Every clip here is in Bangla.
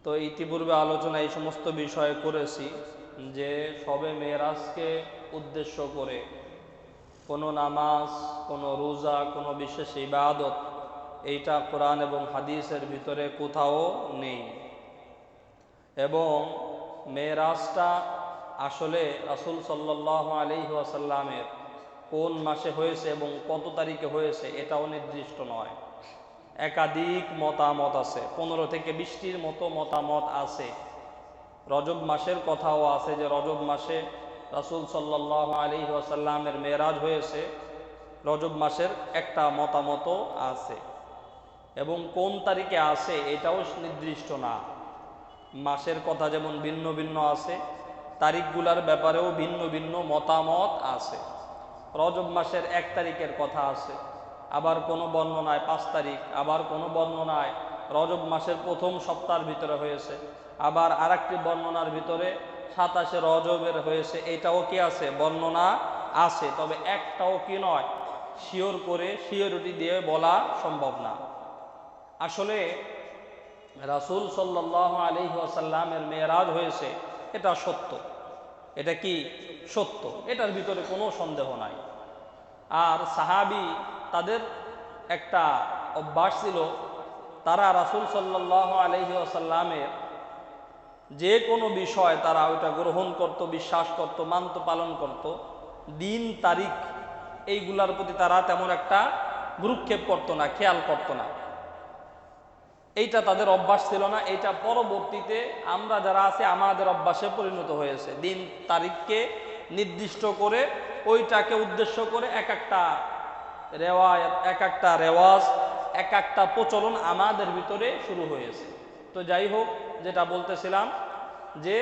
তো ইতিপূর্বে আলোচনা এই সমস্ত বিষয়ে করেছি যে শবে মেরাজকে উদ্দেশ্য করে কোনো নামাজ, কোনো রোজা, কোনো বিশেষ ইবাদত এইটা কোরআন এবং হাদিসের ভিতরে কোথাও নেই। এবং মেরাজটা আসলে রাসূল সাল্লাল্লাহু আলাইহি ওয়াসাল্লামের কোন মাসে হয়েছে এবং কত তারিখে হয়েছে এটাও নির্দিষ্ট নয়। একাধিক মতামত আছে, 15 থেকে 20টির মতো মতামত আছে। রজব মাসের কথাও আছে যে রজব মাসে রাসূল সাল্লাল্লাহু আলাইহি ওয়াসাল্লামের মেরাজ হয়েছে, রজব মাসের একটা মতামতও আছে। এবং কোন তারিখে আছে এটাও নির্দিষ্ট না। মাসের কথা যেমন ভিন্ন ভিন্ন আছে, তারিখগুলার ব্যাপারেও ভিন্ন ভিন্ন মতামত আছে। রজব মাসের 1 তারিখের কথা আছে, আবার কোনো বর্ণনায় 5 তারিখ, আবার কোনো বর্ণনায় রজব মাসের প্রথম সপ্তাহের ভিতরে হয়েছে, আবার আরেকটি বর্ণনার ভিতরে 27শে রজবের হয়েছে। এটাও কি আছে? বর্ণনা আছে, তবে একটাও কি নয়, শিওর করে শিওরিটি দিয়ে বলা সম্ভব না। আসলে রাসূল সাল্লাল্লাহু আলাইহি ওয়াসাল্লামের মেরাজ হয়েছে, এটা সত্য। এটা কি সত্য? এটার ভিতরে কোনো সন্দেহ নাই। আর সাহাবী তাদের একটা অভ্যাস ছিল, তারা রাসূল সাল্লাল্লাহু আলাইহি ওয়াসাল্লামের যে কোনো বিষয় তারা ওইটা গ্রহণ করত, বিশ্বাস করত, মানত, পালন করত। দিন তারিখ এইগুলার প্রতি তারা তেমন একটা ভ্রুক্ষেপ করতো না, খেয়াল করতো না। এইটা তাদের অভ্যাস ছিল না। এইটা পরবর্তীতে আমরা যারা আছে আমাদের অভ্যাসে পরিণত হয়েছে। দিন তারিখকে নির্দিষ্ট করে ওইটাকে উদ্দেশ্য করে এক একটা রেওয়ায়াত, এক একটা রেওয়াজ, এক একটা প্রচলন আমাদের ভিতরে শুরু হয়েছে। তো যাই হোক, যেটা বলতেছিলাম যে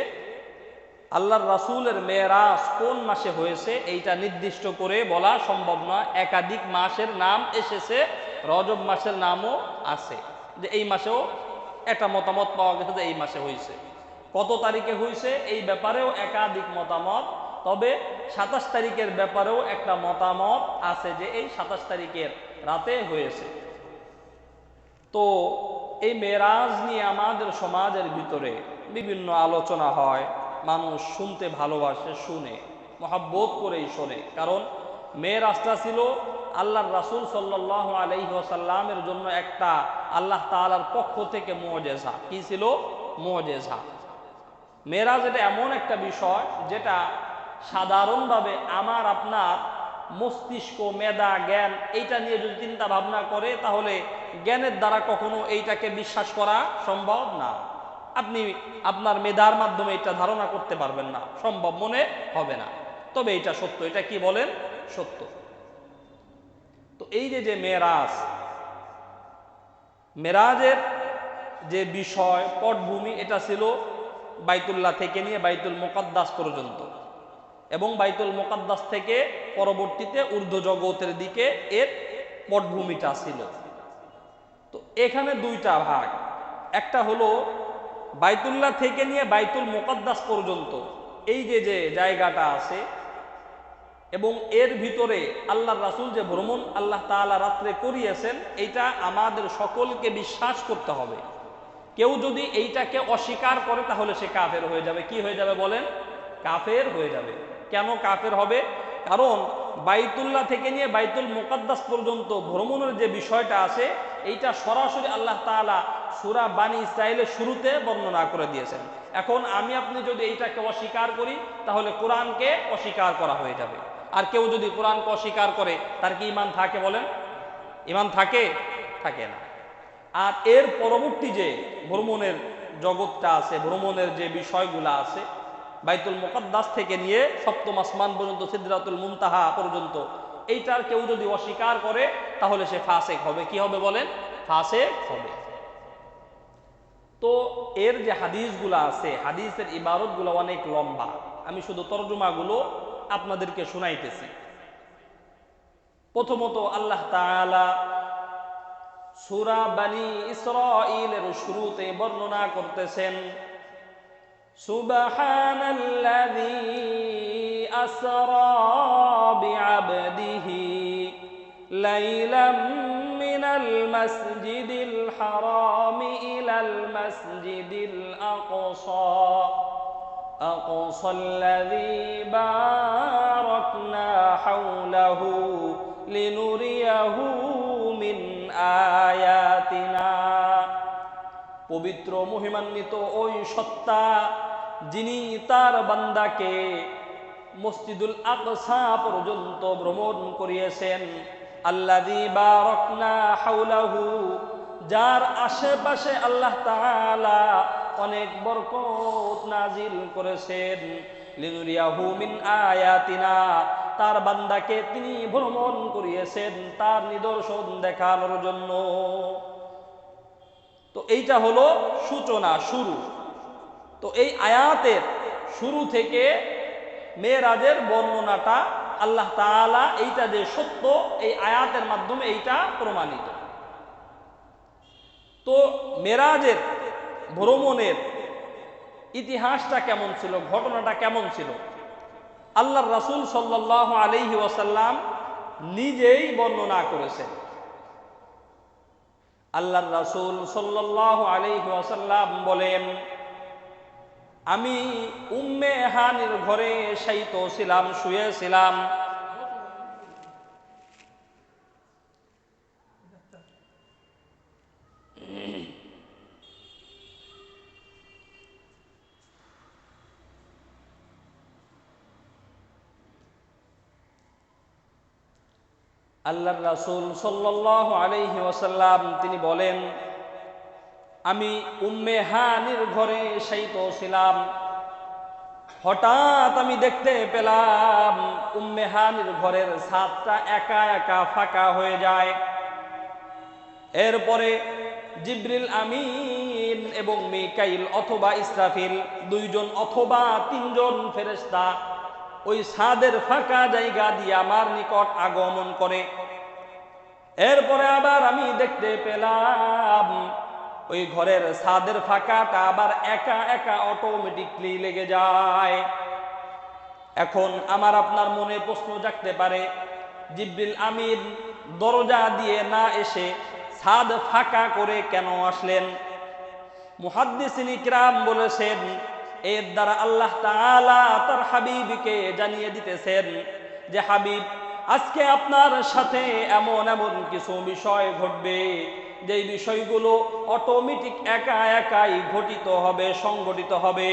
আল্লাহর রাসূলের মেরাজ কোন মাসে হয়েছে এইটা নির্দিষ্ট করে বলা সম্ভব নয়। একাধিক মাসের নাম এসেছে, রজব মাসের নামও আছে, যে এই মাসেও একটা মতামত পাওয়া গেছে যে এই মাসে হয়েছে। কত তারিখে হয়েছে এই ব্যাপারেও একাধিক মতামত, তবে 27 তারিখের ব্যাপারেও একটা মতামত আছে যে এই 27 তারিখের রাতে হয়েছে। তো এই মেরাজ নিয়ে আমাদের সমাজের ভিতরে বিভিন্ন আলোচনা হয়, মানুষ শুনতে ভালোবাসে, শুনে মহব্বত করেই শোনে। কারণ মেরাজটা ছিল আল্লাহর রাসূল সাল্লাল্লাহু আলাইহি ওয়াসাল্লামের জন্য একটা আল্লাহ তাআলার পক্ষ থেকে মুআজিজা। কি ছিল? মুআজিজা। মেরাজ এটা এমন একটা বিষয় যেটা সাধারণভাবে আমার আপনার মস্তিষ্ক, মেধা, জ্ঞান এইটা নিয়ে যদি চিন্তা ভাবনা করে তাহলে জ্ঞানের দ্বারা কখনো এইটাকে বিশ্বাস করা সম্ভব না। আপনি আপনার মেধার মাধ্যমে এটা ধারণা করতে পারবেন না, সম্ভব মনে হবে না। তবে এটা সত্য। এটা কি বলেন? সত্য। তো এই যে মেরাজ, মেরাজের যে বিষয়, পটভূমি, এটা ছিল বাইতুল্লাহ থেকে নিয়ে বাইতুল মুকাদ্দাস পর্যন্ত, এবং বাইতুল মুকাদ্দাস থেকে পরবর্তীতে ঊর্ধ্ব জগতের দিকে এর পটভূমিটা ছিল। তো এখানে দুইটা ভাগ। একটা হলো বাইতুল্লাহ থেকে নিয়ে বাইতুল মুকাদ্দাস পর্যন্ত এই যে জায়গাটা আছে, এবং এর ভিতরে আল্লাহর রাসূল যে ভ্রমণ আল্লাহ তাআলা রাত্রে করিয়েছেন, এইটা আমাদের সকলকে বিশ্বাস করতে হবে। কেউ যদি এইটাকে অস্বীকার করে তাহলে সে কাফের হয়ে যাবে। কি হয়ে যাবে বলেন? কাফের হয়ে যাবে। কেন কাফের হবে? কারণ বাইতুল্লাহ থেকে নিয়ে বাইতুল মুকাদ্দাস পর্যন্ত ভ্রমণের যে বিষয়টা আছে, এইটা সরাসরি আল্লাহ তাআলা সূরা বানী ইসরাঈলের শুরুতে বর্ণনা করে দিয়েছেন। এখন আমি আপনি যদি এইটাকে অস্বীকার করি তাহলে কোরআনকে অস্বীকার করা হয়ে যাবে। আর কেউ যদি কোরআনকে অস্বীকার করে তার কি ঈমান থাকে বলেন? ঈমান থাকে? থাকে না। আর এর পরবর্তী যে ভ্রমণের জগৎটা আছে, ভ্রমণের যে বিষয়গুলো আছে, বাইতুল মুকাদ্দাস থেকে নিয়ে সপ্তম আসমান পর্যন্ত, সিদরাতুল মুনতাহা পর্যন্ত, এইটার কেউ যদি অস্বীকার করে তাহলে সে ফাসেক হবে। কি হবে বলেন? ফাসেক হবে। তো এর যে হাদিসগুলো আছে, হাদিসের ইবারতগুলো অনেক লম্বা। আমি শুধু তরজমাগুলো আপনাদেরকে শুনাইতেছি। প্রথমত আল্লাহ তাআলা সূরা বানী ইসরাঈলের শুরুতে বর্ণনা করতেছেন, সুবহানাল্লাযী আসরা বিআবদিহি লাইলাম মিনাল মিনাল মাসজিদিল হারামি ইলাল মাসজিদিল আকসাল্লাযী বারাকনা হাওলাহু লিনুরিয়াহু মিন আয়াতিনা। পবিত্র মহিমান্বিত ওই সত্তা যিনি তার বান্দাকে মসজিদুল আকসা পর্যন্ত ভ্রমণ করিয়েছেন, আল্লাযী বারাকনা হাওলাহু, যার আশেপাশে আল্লাহ তাআলা অনেক বরকত নাজিল করেছেন, লিনুরিয়াহু মিন আয়াতিনা, তার বান্দাকে তিনি ভ্রমণ করিয়েছেন তার নিদর্শন দেখানোর জন্য। তো এইটা হলো সূচনা, শুরু। তো এই আয়াতের শুরু থেকে মেরাজের বর্ণনাটা আল্লাহ তাআলা এইটা যে সত্য, এই আয়াতের মাধ্যমে এইটা প্রমাণিত। তো মেরাজের ভ্রমণের ইতিহাসটা কেমন ছিল, ঘটনাটা কেমন ছিল, আল্লাহর রাসূল সাল্লাল্লাহু আলাইহি ওয়াসাল্লাম নিজেই বর্ণনা করেছেন। আল্লাহর রাসূল সাল্লাল্লাহু আলাইহি ওয়াসাল্লাম বলেন, আমি উম্মে হানির ঘরে শায়িত ছিলাম, শুয়েছিলাম। আল্লাহর রাসূল সাল্লাল্লাহু আলাইহি ওয়াসাল্লাম তিনি বলেন, আমি উম্মে হানির ঘরে শায়িত ছিলাম। হঠাৎ আমি দেখতে পেলাম উম্মে হানির ঘরের ছাদটা একা একা ফাঁকা হয়ে যায়। এরপরে জিবরিল আমিন এবং মিকাইল অথবা ইসরাফিল, দুইজন অথবা তিনজন ফেরেশতা ওই ছাদের ফাঁকা জায়গা দিয়ে আমার নিকট আগমন করে। এরপরে আবার আমি দেখতে পেলাম ওই ঘরের ছাদের ফাঁকাটা আবার একা একা অটোমেটিকলি লেগে যায়। এখন আমার আপনার মনে প্রশ্ন জাগতে পারে, জিবরিল আমিন দরজা দিয়ে না এসে ছাদ ফাঁকা করে কেন আসলেন? মুহাদ্দিসিন ইকরাম বলেছেন, এর দ্বারা আল্লাহ তাআলা তার হাবিবকে জানিয়ে দিতেছেন যে, হাবিব, আজকে আপনার সাথে এমন এমন কিছু বিষয় ঘটবে যেই বিষয়গুলো অটোমেটিক একা একাই ঘটিত হবে, সংঘটিত হবে।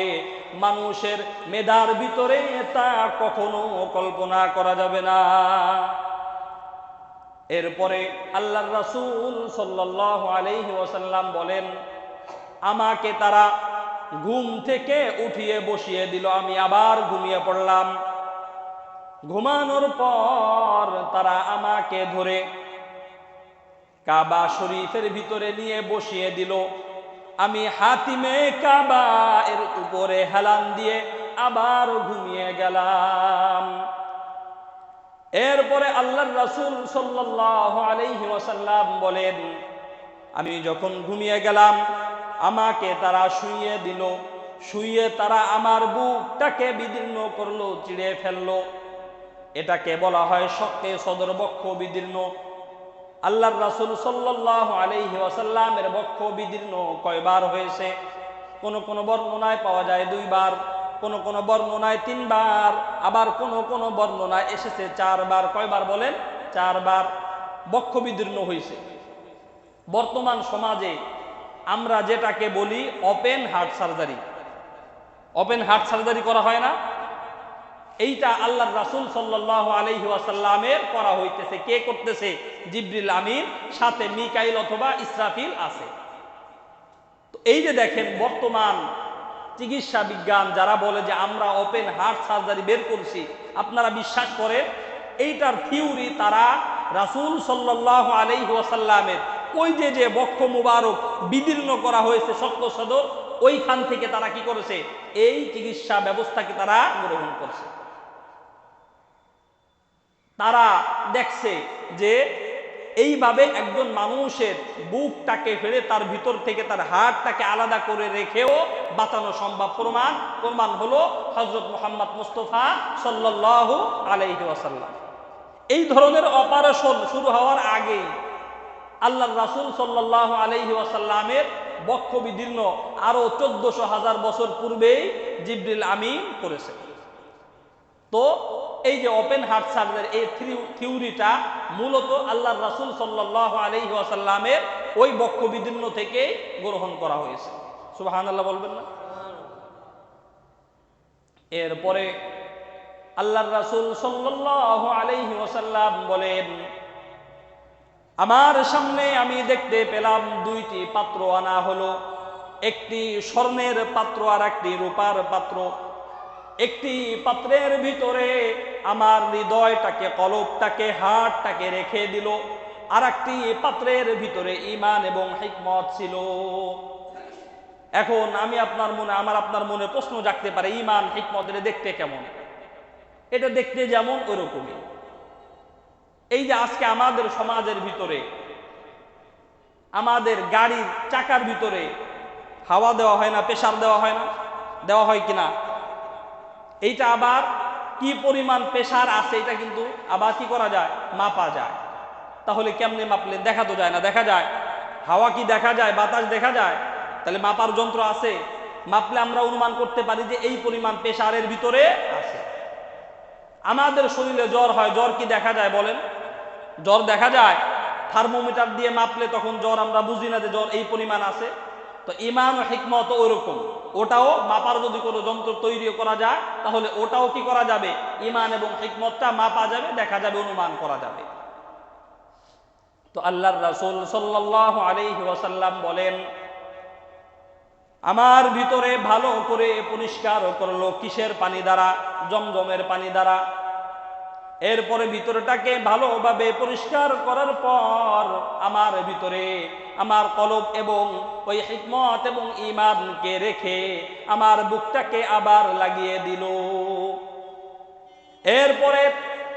মানুষের মেধার ভিতরে তা কখনো কল্পনা করা যাবে না। এরপরে আল্লাহর রাসূল সাল্লাল্লাহু আলাইহি ওয়াসাল্লাম বলেন, আমাকে তারা ঘুম থেকে উঠিয়ে বসিয়ে দিল, আমি আবার ঘুমিয়ে পড়লাম। ঘুমানোর পর তারা আমাকে ধরে কাবা শরীফের ভিতরে নিয়ে বসিয়ে দিল। আমি হাতিমে কাবা এর উপরে হেলান দিয়ে আবার ঘুমিয়ে গেলাম। এরপরে আল্লাহর রাসূল সাল্লাল্লাহু আলাইহি ওয়াসাল্লাম বলেন, আমি যখন ঘুমিয়ে গেলাম আমাকে তারা শুইয়ে দিল। শুইয়ে তারা আমার বুকটাকে বিদীর্ণ করলো, চিড়ে ফেললো। এটাকে বলা হয় শক্কে সদর, বক্ষ বিদীর্ণ। আল্লাহর রাসূল সাল্লাল্লাহু আলাইহি ওয়াসাল্লামের বক্ষ বিদীর্ণ কয়বার হয়েছে? কোন কোন বর্ণনায় পাওয়া যায় 2 বার, কোন কোন বর্ণনায় 3 বার, আবার কোন কোন বর্ণনায় এসেছে 4 বার। কয়বার বলেন? 4 বার বক্ষ বিদীর্ণ হয়েছে। বর্তমান সমাজে আমরা যেটাকে বলি open heart surgery, open heart surgery করা হয় না? এইটা আল্লাহর রাসূল সাল্লাল্লাহু আলাইহি ওয়াসাল্লামের করা হইতেছে। কে করতেছে? জিবরিল আমিন, সাথে মিকাইল অথবা ইসরাফিল আছে। তো এই যে দেখেন, বর্তমান চিকিৎসা বিজ্ঞান যারা বলে যে আমরা ওপেন হার্ট সার্জারি বের করছি, আপনারা বিশ্বাস করেন এইটার থিওরি তারা রাসূল সাল্লাল্লাহু আলাইহি ওয়াসাল্লামের ওই যে বক্ষ মুবারক বিদীর্ণ করা হয়েছে শক্ত সদর, ওইখান থেকে তারা কি করেছে? এই চিকিৎসা ব্যবস্থাকে তারা গ্রহণ করছে। তারা দেখছে যে এইভাবে একজন মানুষের বুকটাকে ফেলে তার ভিতর থেকে তার হার্টটাকে আলাদা করে রেখেও বাঁচানো সম্ভব। প্রমাণ হলো হযরত মুহাম্মদ মুস্তাফা সাল্লাল্লাহু আলাইহি ওয়াসাল্লাম। এই ধরনের অপারেশন শুরু হওয়ার আগেই আল্লাহর রাসূল সাল্লাল্লাহু আলাইহি ওয়াসাল্লামের বক্ষ বিদীর্ণ আরো 1400 বছর পূর্বেই জিবরিল আমিন করেছে। তো এই যে ওপেন হার্ট সার্জারি এই থিওরিটা মূলত আল্লাহর রাসূল সাল্লাল্লাহু আলাইহি ওয়াসাল্লামের ওই বক্ষ বিদীর্ণ থেকে গ্রহণ করা হয়েছে। সুবহানাল্লাহ বলবেন না? এরপরে আল্লাহর রাসূল সাল্লাল্লাহু আলাইহি ওয়াসাল্লাম বলেন, আমার সামনে আমি দেখতে পেলাম দুইটি পাত্র আনা হলো, একটি স্বর্ণের পাত্র আর একটি রূপার পাত্র। একটি পাত্রের ভিতরে আমার হৃদয়টাকে, কলবটাকে, হার্টটাকে রেখে দিল, আর একটি পাত্রের ভিতরে ঈমান এবং হিকমত ছিল। এখন আমার আপনার মনে প্রশ্ন জাগতে পারে, ঈমান হিকমত এটা দেখতে কেমন? এটা দেখতে যেমন ওরকমই। এই যে আজকে আমাদের সমাজের ভিতরে, আমাদের গাড়ির চাকার ভিতরে হাওয়া দেওয়া হয় না, প্রেসার দেওয়া হয় না? দেওয়া হয় কিনা? এইটা আবার কি পরিমাণ প্রেসার আছে এটা কিন্তু আবার কি করা যায়? মাপা যায়। তাহলে কেমনে মাপলেন? দেখা তো যায় না। দেখা যায়? হাওয়া কি দেখা যায়? বাতাস দেখা যায়? তাহলে মাপার যন্ত্র আছে। মাপলে আমরা অনুমান করতে পারি যে এই পরিমাণ প্রেসারের ভিতরে আছে। আমাদের শরীরে জ্বর হয়, জ্বর কি দেখা যায় বলেন? জ্বর দেখা যায়? থার্মোমিটার দিয়ে মাপলে তখন জ্বর আমরা বুঝি না যে জ্বর এই পরিমাণ আছে। তো ঈমান ও হিকমত ওরকম, ওটাও মাপার যদি কোনো যন্ত্র তৈরি করা যায় তাহলে ওটাও কি করা যাবে? ঈমান এবং হিকমতটা মাপা যাবে, দেখা যাবে, অনুমান করা যাবে। তো আল্লাহর রাসূল সাল্লাল্লাহু আলাইহি ওয়াসাল্লাম বলেন, আমার ভিতরে ভালো করে পরিষ্কার করলো কিসের পানি দ্বারা? জমজমের পানি দ্বারা। এরপরে ভিতরটাকে ভালোভাবে পরিষ্কার করার পর আমার ভিতরে আমার কলব এবং ওই হিকমত এবং ঈমানকে রেখে আমার বুকটাকে আবার লাগিয়ে দিল। এরপরে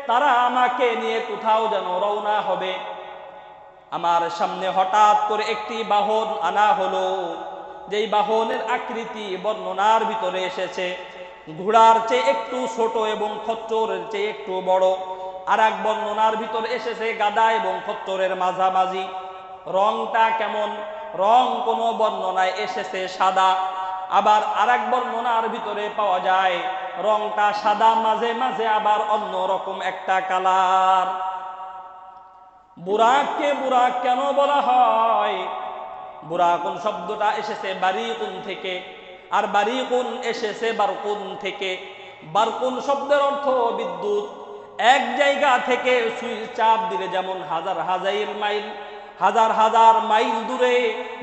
তারা আমাকে নিয়ে কোথাও যেন রওনা হবে। আমার সামনে হঠাৎ করে একটি বাহন আনা হলো, যেই বাহনের আকৃতি বর্ণনার ভিতরে এসেছে ঘোড়ার চেয়ে একটু ছোট এবং খচ্চরের চেয়ে একটু বড়। আর এক বর্ণনার ভিতরে এসেছে গাধা এবং খচ্চরের মাঝামাঝি। রংটা কেমন? রং কোন বর্ণনায় এসেছে সাদা, আবার আর এক বর্ণনার ভিতরে পাওয়া যায় রংটা সাদা, মাঝে মাঝে আবার অন্য রকম একটা কালার। বুরাককে বুরাক কেন বলা হয়? বুরাকুন শব্দটা এসেছে বারিকুন থেকে, আর বারিকুন এসেছে বারকুন থেকে। বারকুন শব্দের অর্থ বিদ্যুৎ। এক জায়গা থেকে সুইচ চাপ দিলে যেমন হাজার হাজার মাইল দূরে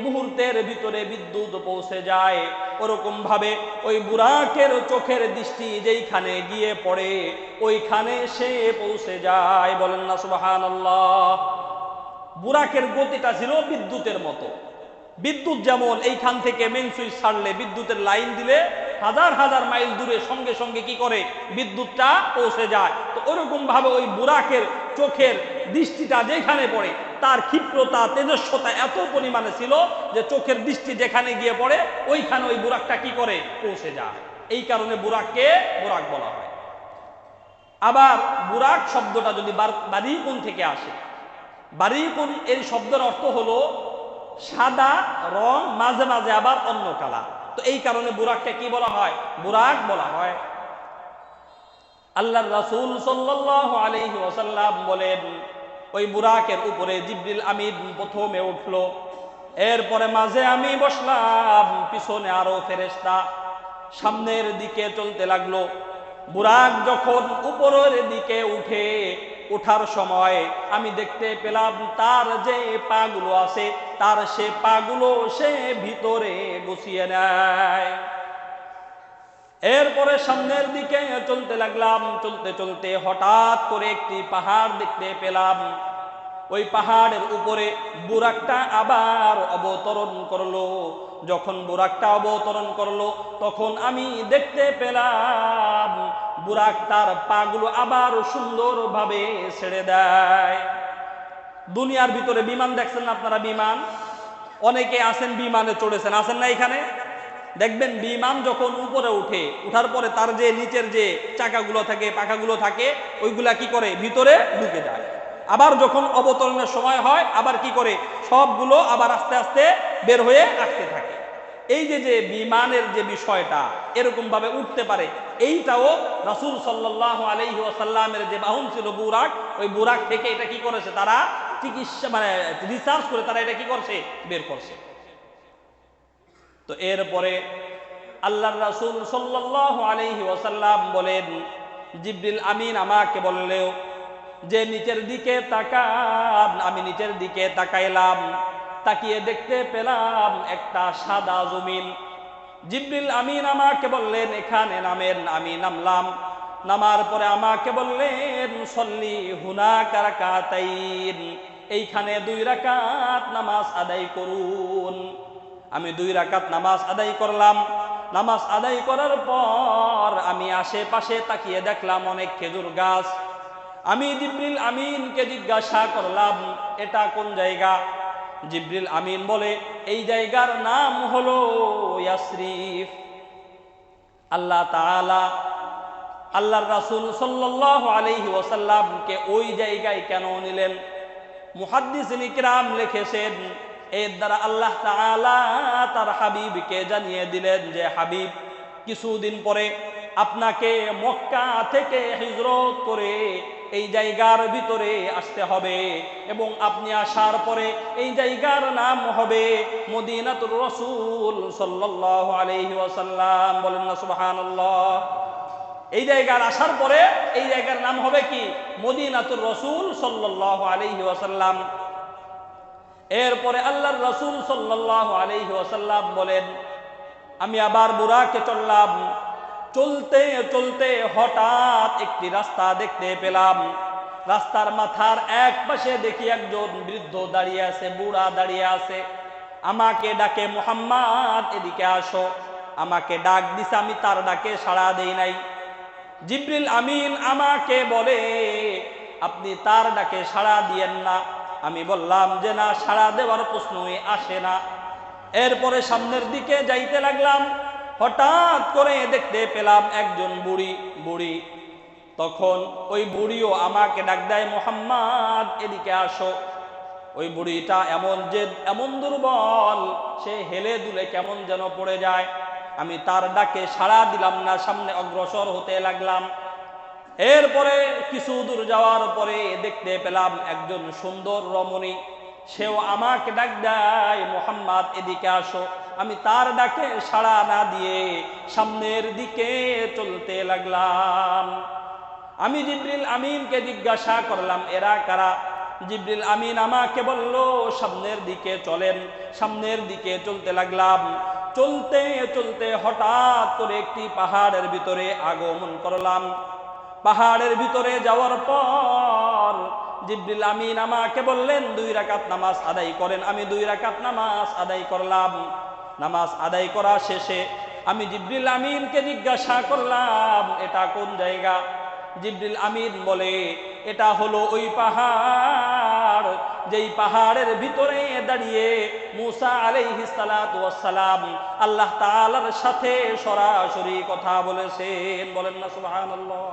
মুহূর্তের ভিতরে বিদ্যুৎ পৌঁছে যায়, ওরকম ভাবে ওই বুরাকের চোখের দৃষ্টি যেইখানে গিয়ে পড়ে ওইখানে সে পৌঁছে যায়। বলেন না সুবহানাল্লাহ। বুরাকের গতিটা ছিল বিদ্যুতের মতো। বিদ্যুৎ যেমন এইখান থেকে মেইন সুইচ ছাড়লে, বিদ্যুতের লাইন দিলে হাজার হাজার মাইল দূরে সঙ্গে সঙ্গে কি করে? বিদ্যুৎটা পৌঁছে যায়। তো ওরকম ভাবে ওই বুরাকের চোখের দৃষ্টিটা যেখানে পড়ে তার ক্ষিপ্রতা, তেজস্বতা এত পরিমাণে ছিল যে চোখের দৃষ্টি যেখানে গিয়ে পড়ে ওইখানে ওই বুরাকটা কি করে? পৌঁছে যায়। এই কারণে বুরাককে বুরাক বলা হয়। আবার বুরাক শব্দটা যদি বারিকুন থেকে আসে, বারিকুন এর শব্দের অর্থ হলো সাদা রং, মাঝে মাঝে আবার অন্য কালার। তো এই কারণে বুরাককে কি বলা হয়? বুরাক বলা হয়। আল্লাহর রাসূল সাল্লাল্লাহু আলাইহি ওয়াসাল্লাম বলেন, ওই বুরাকের উপরে জিবরিল আমিন প্রথমে উঠলো, এরপরে মাঝে আমি বসলাম, পিছনে আরো ফেরেশতা সামনের দিকে চলতে লাগলো। বুরাক যখন উপরের দিকে ওঠার সময় আমি দেখতে পেলাম তার যে পাগুলো আছে তার সে পাগুলো সে ভিতরে গুছিয়ে নেয়। এরপরে সামনের দিকে চলতে লাগলাম। চলতে চলতে হঠাৎ করে একটি পাহাড় দেখতে পেলাম। ওই পাহাড়ের উপরে বুরাকটা আবার অবতরণ করলো। যখন বুরাকটা অবতরণ করলো তখন আমি দেখতে পেলাম বুরাক তার পাগুলো আবার সুন্দরভাবে ছেড়ে দেয়। দুনিয়ার ভিতরে বিমান দেখছেন আপনারা? বিমান অনেকে আছেন, বিমানে চড়েছেন, আছেন না? এখানে দেখবেন বিমান যখন উপরে উঠার পরে তার যে নিচের যে চাকাগুলো থাকে, পাখাগুলো থাকে, ওইগুলা কি করে? ভিতরে ঢুকে যায়। আবার যখন অবতরণের সময় হয় আবার কি করে সবগুলো আবার আস্তে আস্তে বের হয়ে আসতে থাকে। এই যে যে বিমানের যে বিষয়টা এরকম ভাবে উঠতে পারে, এইটাও রাসূল সাল্লাল্লাহু আলাইহি ওয়াসাল্লামের যে বাহন ছিল বুরাক, ওই বুরাক থেকে এটা কি করেছে তারা চিকিৎসা মানে রিসার্চ করে তারা এটা কি করছে বের করছে। তো এরপরে আল্লাহর রাসূল সাল্লাল্লাহু আলাইহি ওয়াসাল্লাম বলেন, জিবরিল আমিন আমাকে বললেও যে নিচের দিকে তাকান। আমি নিচের দিকে তাকাইলাম, তাকিয়ে দেখতে পেলাম একটা সাদা জমিন। জিবরিল আমিন আমাকে বললেন এখানে নামেন। আমি নামলাম, নামার পরে আমাকে বললেন সল্লি হুনাকা রাকাতাইন, এইখানে 2 রাকাত নামাজ আদায় করুন। আমি 2 রাকাত নামাজ আদায় করলাম। নামাজ আদায় করার পর আমি আশেপাশে তাকিয়ে দেখলাম অনেক খেজুর গাছ। আমি জিবরিল আমিনকে জিজ্ঞাসা করলাম এটা কোন জায়গা? জিবরিল আমিন বলে এই জায়গার নাম হলো ইয়াসরিফ। আল্লাহ তাআলা আল্লাহর রাসূল সাল্লাল্লাহু আলাইহি ওয়াসাল্লামকে ওই জায়গায় কেন নিলেন? মুহাদ্দিসিন ইকরাম লিখেছেন এর দ্বারা আল্লাহ তাআলা তার হাবিবকে জানিয়ে দিলেন যে হাবিব, কিছুদিন পরে আপনাকে মক্কা থেকে হিজরত করে এই জায়গার ভিতরে আসতে হবে এবং আপনি আসার পরে এই জায়গার নাম হবে মদিনাতুর রাসূল সাল্লাল্লাহু আলাইহি ওয়াসাল্লাম। বলেন না সুবহানাল্লাহ। এই জায়গার আসার পরে এই জায়গার নাম হবে কি? মদিনাতুর রাসূল সাল্লাল্লাহু আলাইহি ওয়াসাল্লাম। এরপরে আল্লাহর রাসূল সাল্লাল্লাহু আলাইহি ওয়াসাল্লাম বলেন আমি আবার বুরাকে চললাম। চলতে চলতে হঠাৎ একটি রাস্তা দেখতে পেলাম। রাস্তার মাথার এক পাশে দেখি একজন বৃদ্ধ দাঁড়িয়ে আছে, বুড়া দাঁড়িয়ে আছে। আমাকে ডাকে মুহাম্মদ এদিকে আসো। আমাকে ডাক দিছে, আমি তার ডাকে সাড়া দেই নাই। জিবরিল আমিন আমাকে বলে আপনি তার ডাকে সাড়া দিয়েন না। আমি বললাম যে না, সাড়া দেওয়ার প্রশ্নই আসে না। এরপরে সামনের দিকে যাইতে লাগলাম। হঠাৎ করে দেখতে পেলাম একজন বুড়ি। তখন ওই বুড়িও আমাকে ডাক দেয় মুহাম্মদ এদিকে আসো। ওই বুড়িটা এমন দুর্বল, সে হেলে দুলে কেমন যেন পড়ে যায়। আমি তার ডাকে সাড়া দিলাম না, সামনে অগ্রসর হতে লাগলাম। এরপরে কিছু দূর যাওয়ার পরে দেখতে পেলাম একজন সুন্দর রমণী, সেও আমাকে ডাক দেয় মুহাম্মদ এদিকে আসো। আমি তার ডাকে সাড়া না দিয়ে সামনের দিকে চলতে লাগলাম। আমি জিবরিল আমিনকে জিজ্ঞাসা করলাম এরা কারা? জিবরিল আমিন আমাকে বলল সামনের দিকে চলেন। সামনের দিকে চলতে লাগলাম। চলতে চলতে হঠাৎ করে একটি পাহাড়ের ভিতরে আগমন করলাম। পাহাড়ের ভিতরে যাওয়ার পর জিবরিল আমিন আমাকে বললেন 2 রাকাত নামাজ আদায় করেন। আমি 2 রাকাত নামাজ আদায় করলাম। নামাজ আদায় করা শেষে আমি জিবরিল আমিনকে জিজ্ঞাসা করলাম এটা কোন জায়গা? জিবরিল আমিন বলে এটা হলো ওই পাহাড় যেই পাহাড়ের ভিতরে দাঁড়িয়ে মুসা আলাইহিস সালাতু ওয়াস সালাম আল্লাহ তাআলার সাথে সরাসরি কথা বলেছেন। বলেন না সুবহানাল্লাহ।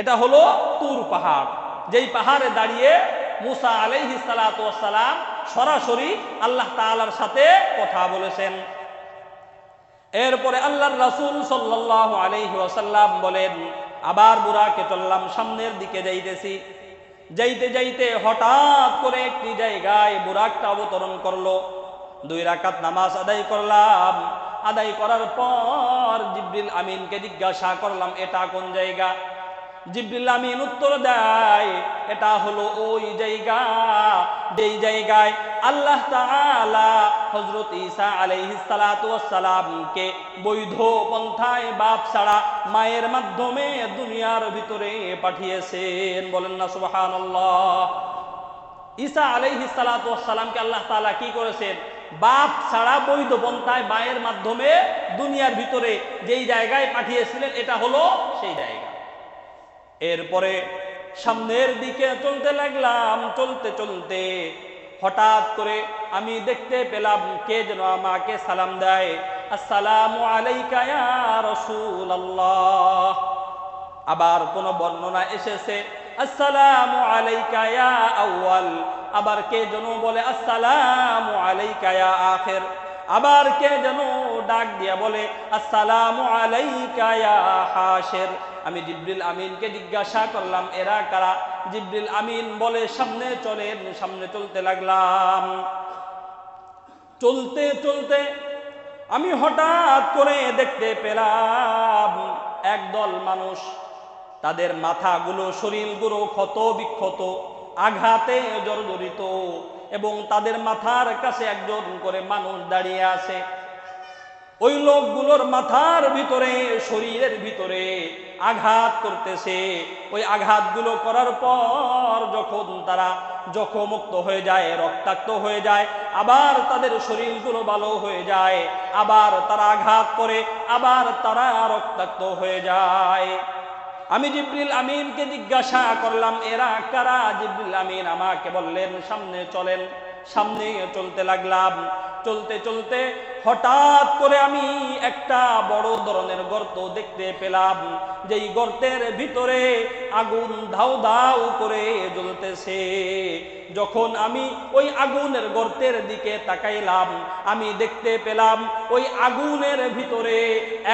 এটা হলো তুর পাহাড়, যেই পাহাড়ে দাঁড়িয়ে মুসা আলাইহিস সালাতু ওয়াস সালাম সরাসরি আল্লাহ তাআলার সাথে কথা বলেছেন। এরপরে আল্লাহর রাসূল সাল্লাল্লাহু আলাইহি ওয়াসাল্লাম বলেন আবার বুরাকে চললাম। সামনের দিকে যাইতেছি। যাইতে যাইতে হঠাৎ করে একটি জায়গায় বুরাকটা অবতরণ করলো। 2 রাকাত নামাজ আদায় করলাম। আদায় করার পর জিবরিল আমিনকে জিজ্ঞাসা করলাম এটা কোন জায়গা? জিবরিল আমিন উত্তর দেয় এটা হলো ওই জায়গা যেই জায়গায় আল্লাহ তাআলা হযরত ঈসা আলাইহিস সালাতু ওয়াস সালামকে বৈধ পন্থায় বাপ ছাড়া মায়ের মাধ্যমে দুনিয়ার ভিতরে পাঠিয়েছেন। বলেন না সুবহানাল্লাহ। ঈসা আলাইহিস সালাতু ওয়াস সালামকে আল্লাহ তাআলা কি করেছেন? বাপ ছাড়া বৈধ পন্থায় মায়ের মাধ্যমে দুনিয়ার ভিতরে যেই জায়গায় পাঠিয়েছিলেন এটা হলো সেই জায়গা। এরপরে সামনের দিকে চলতে লাগলাম। চলতে চলতে হঠাৎ করে আমি দেখতে পেলাম কে যেন আমাকে সালাম দেয়, আসসালামু আলাইকা ইয়া রাসূলুল্লাহ। আবার কোন বর্ণনা এসেছে আসসালামু আলাইকা ইয়া আউয়াল, আবার কে যেন বলে আসসালামু আলাইকা ইয়া আখির, আবার কে যেন ডাক দিয়া বলে আসসালামু আলাইকা ইয়া হাশির। আমি জিবরিল আমিনকে জিজ্ঞাসা করলাম এরা কারা? জিবরিল আমিন বলে সামনে চলেন। সামনে চলতে লাগলাম। চলতে চলতে আমি হঠাৎ করে দেখতে পেলাম একদল মানুষ, তাদের মাথাগুলো শরীরগুলো ক্ষত বিক্ষত, আঘাতে জর্জরিত, এবং তাদের মাথার কাছে একজন করে মানুষ দাঁড়িয়ে আছে। ওই লোকগুলোর মাথার ভিতরে, শরীরের ভিতরে আঘাত করতেছে। ওই আঘাতগুলো করার পর যখন তারা জখমুক্ত হয়ে যায়, রক্তাক্ত হয়ে যায়, আবার তাদের শরীরগুলো ভালো হয়ে যায়, আবার তারা আঘাত করে, আবার তারা রক্তাক্ত হয়ে যায়। আমি জিবরিল আমিনকে জিজ্ঞাসা করলাম এরা কারা? জিবরিল আমিন আমাকে বললেন সামনে চলেন। সামনে চলতে লাগলাম। চলতে চলতে হঠাৎ করে আমি একটা বড় ধরনের গর্ত দেখতে পেলাম, যেই গর্তের ভিতরে আগুন ধাউ ধাউ করে জ্বলতেছে। যখন আমি ওই আগুনের গর্তের দিকে তাকাইলাম, আমি দেখতে পেলাম ওই আগুনের ভিতরে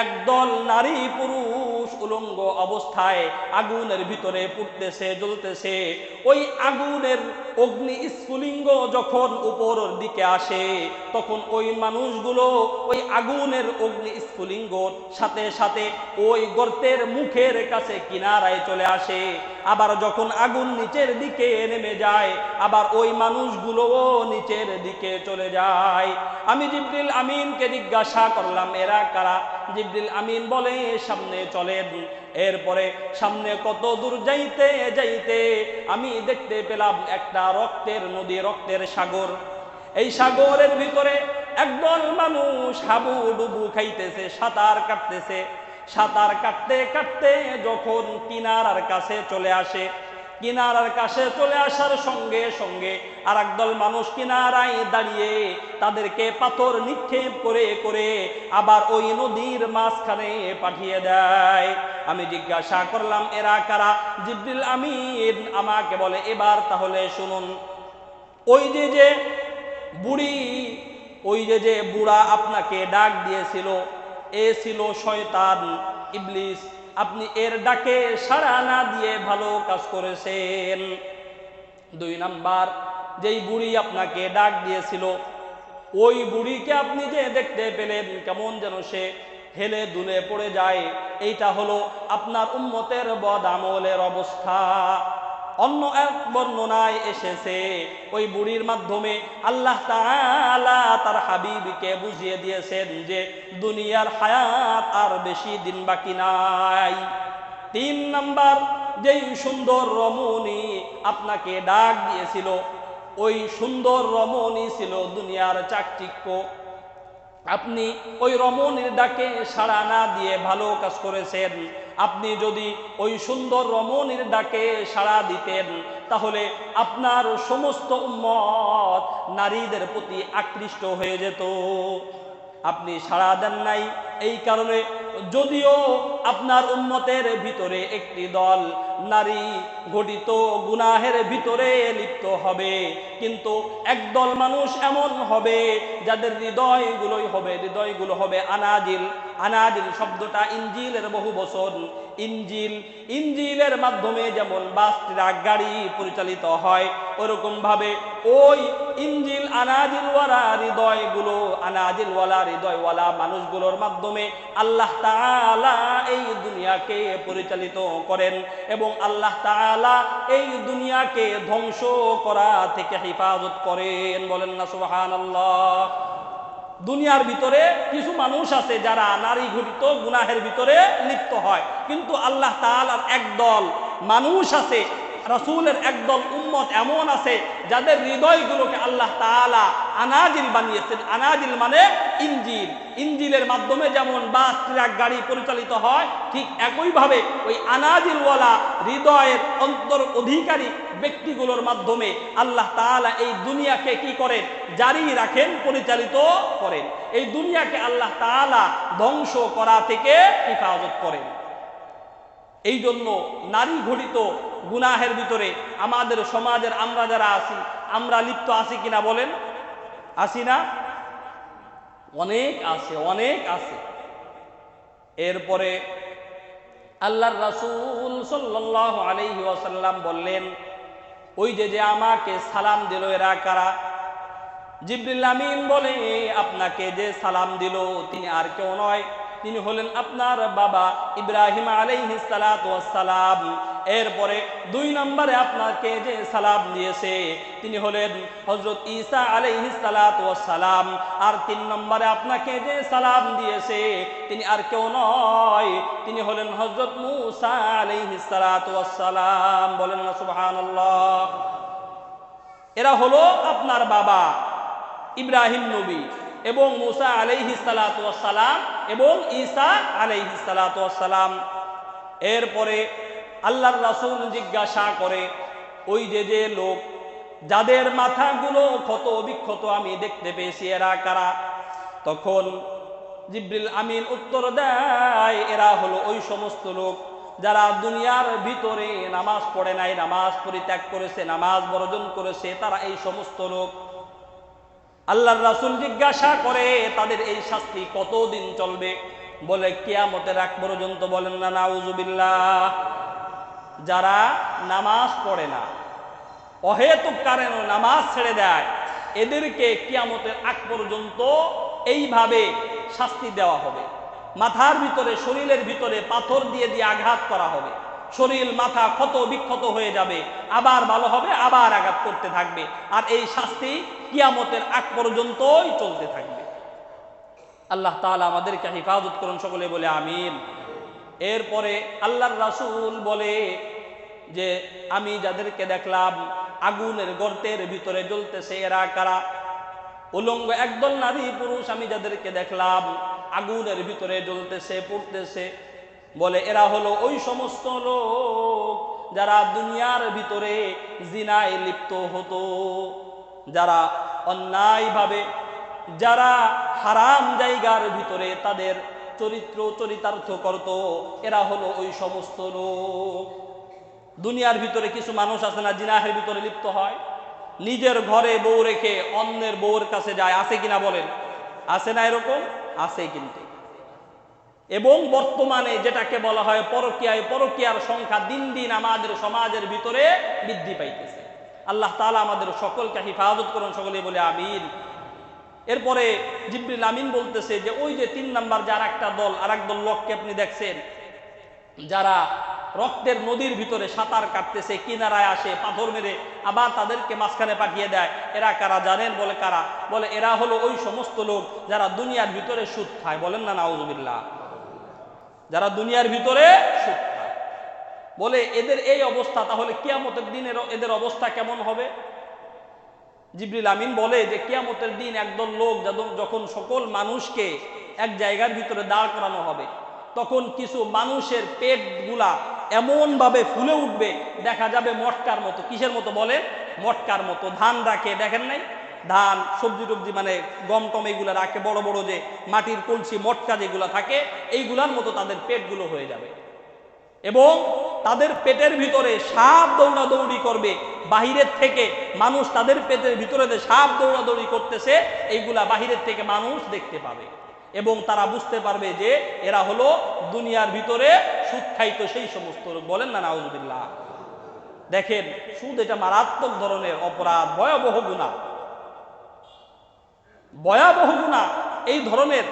একদল নারী পুরুষ উলঙ্গ অবস্থায় আগুনের ভিতরে পুড়তেছে, জ্বলতেছে। ওই আগুনের অগ্নি স্ফুলিঙ্গ যখন উপরের দিকে আসে, তখন ওই মানুষগুলো ওই আগুনের অগ্নি স্ফুলিঙ্গ সাথে সাথে ওই গর্তের মুখের কাছে কিনারায় চলে আসে। আবার যখন আগুন নিচের দিকে নেমে যায়, আবার ওই মানুষগুলোও নিচের দিকে চলে যায়। আমি জিবরিল আমিনকে জিজ্ঞাসা করলাম এরা কারা? জিবরিল আমিন বলে সামনে চলেন। এরপরে সামনে কত দূর যাইতে যাইতে আমি দেখতে পেলাম একটা রক্তের নদী, রক্তের সাগর। এই সাগরের ভিতরে একদল মানুষ হাবুডুবু খাইতেছে, সাঁতার কাটতেছে। সাঁতার কাটতে কাটতে যখন কিনারার কাছে চলে আসে, কিনারার কাছে চলে আসার সঙ্গে সঙ্গে আর একদল মানুষ কিনারায় দাঁড়িয়ে তাদেরকে পাথর নিক্ষেপ করে করে আবার ওই নদীর মাঝখানে পাঠিয়ে দেয়। আমি জিজ্ঞাসা করলাম এরা কারা? জিবরিল আমিন আমাকে বলে এবার তাহলে শুনুন, ওই যে বুড়ি, ওই যে বুড়া আপনাকে ডাক দিয়েছিল, এ ছিল শয়তান, ইবলিস। আপনি এর ডাকে সাড়া না দিয়ে ভালো কাজ করেছেন। 2 নাম্বার, যেই বুড়ি আপনাকে ডাক দিয়েছিল, ওই বুড়িকে আপনি যে দেখতে পেলেন কেমন যেন সে হেলে দুলে পড়ে যায়, এইটা হলো আপনার উম্মতের বদ আমলের অবস্থা। অন্য এক বর্ণনায় এসেছে ওই বুড়ির মাধ্যমে আল্লাহ তাআলা তার হাবিবকে বুঝিয়ে দিয়েছেন যে দুনিয়ার হায়াত আর বেশি দিন বাকি নাই। 3 নাম্বার, যেই সুন্দর রমণী আপনাকে ডাক দিয়েছিল, ওই সুন্দর রমণী ছিল দুনিয়ার চাকচিক্য। আপনি ওই রমণীর ডাকে সাড়া না দিয়ে ভালো কাজ করেছেন। আপনি যদি ওই সুন্দর রমণীর ডাকে সাড়া দিতেন, তাহলে আপনার সমস্ত উম্মত নারীদের প্রতি আকৃষ্ট হয়ে যেত। আপনি সাড়া দেন নাই, এই কারণে যদিও আপনার উম্মতের ভিতরে একটি দল নারী ঘটিত গুনাহের ভিতরে লিপ্ত হবে, কিন্তু একদল মানুষ এমন হবে যাদের হৃদয়গুলো হবে আনাজিল। আনাজিল শব্দটা ইনজিলের বহু বচন। ইনজিলের মাধ্যমে যেমন বাস, ট্রাক, গাড়ি পরিচালিত হয়, ওরকম ভাবে ওই ইনজিল আনাজিলওয়ালা হৃদয়ওয়ালা মানুষগুলোর মাধ্যমে আল্লাহ তাআলা এই দুনিয়াকে পরিচালিত করেন, এবং আল্লাহ তাআলা এই দুনিয়াকে ধ্বংস করা থেকে হেফাজত করেন। বলেন না সুবহানাল্লাহ। দুনিয়ার ভিতরে কিছু মানুষ আছে যারা নারী ঘটিত গুনাহের ভিতরে লিপ্ত হয়, কিন্তু আল্লাহ তাআলার একদল মানুষ আছে, রাসূলের একদল উম্মত এমন আছে যাদের হৃদয়গুলোকে আল্লাহ তাআলা আনাজিল বানিয়েছেন। আনাজিল মানে ইনজিল। ইনজিলের মাধ্যমে যেমন বাস, ট্রাক, গাড়ি পরিচালিত হয়, ঠিক একইভাবে ওই আনাজিলওয়ালা হৃদয়ের অন্তর অধিকারী ব্যক্তিগুলোর মাধ্যমে আল্লাহ তাআলা এই দুনিয়াকে কি করেন? জারি রাখেন, পরিচালিত করেন। এই দুনিয়াকে আল্লাহ তাআলা ধ্বংস করা থেকে হেফাজত করেন। এই জন্য নারী ঘটিত গুনাহের ভিতরে আমাদের সমাজের আমরা যারা আছি, আমরা লিপ্ত আছি কিনা বলেন? আছি না? অনেক আছে, অনেক আছে। এরপরে আল্লাহর রাসূল সাল্লাল্লাহু আলাইহি ওয়াসাল্লাম বললেন, ওই যে আমাকে সালাম দিল এরা কারা? জিবরিল আমিন বলে, আপনাকে যে সালাম দিল তিনি আর কেউ নয়, তিনি হলেন আপনার বাবা ইব্রাহিম আলাইহিস সালাতু ওয়াস সালাম। এরপরে 2 নম্বরে আপনাকে যে সালাম দিয়েছে তিনি হলেন হযরত ঈসা আলাইহিস সালাতু ওয়াস সালাম। আর 3 নম্বরে আপনাকে যে সালাম দিয়েছে তিনি আর কেউ নয়, তিনি হলেন হযরত মূসা আলাইহিস সালাতু ওয়াস সালাম। বলেন না সুবহানাল্লাহ। এরা হলো আপনার বাবা ইব্রাহিম নবী এবং মূসা আলাইহিস সালাতু ওয়াস সালাম এবং ঈসা আলাইহিস সালাতু ওয়াস সালাম। এরপরে আল্লাহর রাসূল জিজ্ঞাসা করে, ওই যে লোক যাদের মাথাগুলো ক্ষত বিক্ষত আমি দেখতে পেয়েছি এরা কারা? তখন জিবরিল আমিন উত্তর দেয়, এরা হলো ওই সমস্ত লোক যারা দুনিয়ার ভিতরে নামাজ পড়ে নাই, নামাজ পরিত্যাগ করেছে, নামাজ বর্জন করেছে, তারা এই সমস্ত লোক। আল্লাহর রাসূল জিজ্ঞাসা করে, তাদের এই শাস্তি কতদিন চলবে? বলে কিয়ামতের আগ পর্যন্ত। বলেন না নাউজুবিল্লাহ। যারা নামাজ পড়ে না, অহেতুক কারণে নামাজ ছেড়ে দেয়, এদেরকে কিয়ামতের আগ পর্যন্ত এইভাবে শাস্তি দেওয়া হবে। মাথার ভিতরে, শরীরের ভিতরে পাথর দিয়ে আঘাত করা হবে, শরীর মাথা ক্ষত বিক্ষত হয়ে যাবে, আবার ভালো হবে, আবার আঘাত করতে থাকবে, আর এই শাস্তি কিয়ামতের আগ পর্যন্তই চলতে থাকবে। আল্লাহ তাআলা আমাদেরকে হেফাজত করুন, সকলে বলে আমিন। এরপরে আল্লাহর রাসূল বলে যে আমি যাদেরকে দেখলাম আগুনের গর্তের ভিতরে জ্বলতেছে এরা কারা? উলঙ্গ একদল নারী পুরুষ আমি যাদেরকে দেখলাম আগুনের ভিতরে জ্বলতেছে, পুড়তেছে, বলে এরা হলো ওই সমস্ত লোক যারা দুনিয়ার ভিতরে জিনায় লিপ্ত হতো, যারা অন্যায়ভাবে, যারা হারাম জায়গার ভিতরে তাদের চরিতার্থ করত, এরা হলো ওই সমস্ত লোক। দুনিয়ার ভিতরে কিছু মানুষ আছে না জিনাহের ভিতরে লিপ্ত হয়, নিজের ঘরে বউ রেখে অন্যের বউর কাছে যায়, আছে কিনা বলেন? আছে না? এরকম আছে কিন্তু। এবং বর্তমানে যেটাকে বলা হয় পরকীয়ায়, পরকীয়ার সংখ্যা দিন দিন আমাদের সমাজের ভিতরে বৃদ্ধি পাইতেছে। আল্লাহ তাআলা আমাদের সকলকে হেফাজত করুন, সকলে বলে আমিন। এরপরে জিবরিল আমিন বলতেছে যে ওই যে 3 নাম্বার যার একটা দল, আর এক দল লোককে আপনি দেখছেন যারা রক্তের নদীর ভিতরে সাঁতার কাটতেছে, কিনারায় আসে পাথর মেরে আবার তাদেরকে মাঝখানে পাঠিয়ে দেয়, এরা কারা জানেন? বলে কারা? বলে এরা হলো ওই সমস্ত লোক যারা দুনিয়ার ভিতরে সুদ খায়। বলেন না নাউজুবিল্লাহ। যারা দুনিয়ার ভিতরে সুদ খায়, বলে এদের এই অবস্থা, তাহলে কিয়ামতের দিনের এদের অবস্থা কেমন হবে? জিবরিল আমিন বলে যে কিয়ামতের দিন একদল লোক যখন সকল মানুষকে এক জায়গার ভিতরে দাঁড় করানো হবে, তখন কিছু মানুষের পেটগুলা এমন ভাবে ফুলে উঠবে, দেখা যাবে মটকার মতো। কিসের মতো বলে? মটকার মতো। ধান রাখে, দেখেন নাই? ধান, সবজি টবজি, মানে গম টম এগুলা রাখে, বড় বড় যে মাটির কলসি মটকা যেগুলা থাকে, এইগুলার মতো তাদের পেটগুলো হয়ে যাবে। এবং তাদের পেটের ভিতরে সাপ দৌড়াদৌড়ি করবে, বাহিরের থেকে মানুষ তাদের পেটের ভিতরে সাপ দৌড়াদৌড়ি করতেছে, এইগুলা বাহিরের থেকে মানুষ দেখতে পাবে এবং তারা বুঝতে পারবে যে এরা হলো দুনিয়ার ভিতরে সুদ খাইতো সেই সমস্ত লোক। বলেন না নাউজুবিল্লাহ। দেখেন, সুদ এটা মারাত্মক ধরনের অপরাধ, ভয়াবহ গুনাহ, ভয়াবহ গুনাহ। এই ধরনের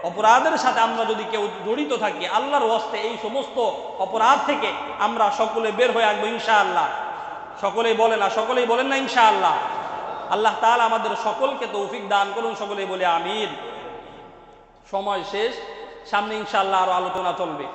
অপরাধের সাথে আমরা যদি কেউ জড়িত থাকি, আল্লাহর ওয়াস্তে এই সমস্ত অপরাধ থেকে আমরা সকলে বের হয়ে আসবো ইনশাআল্লাহ। সকলেই বলে না, সকলেই বলেন না ইনশাআল্লাহ। আল্লাহ তাআলা আমাদের সকলকে তৌফিক দান করুন, সকলেই বলে আমিন। সময় শেষ, সামনে ইনশাআল্লাহ আরো আলোচনা চলবে।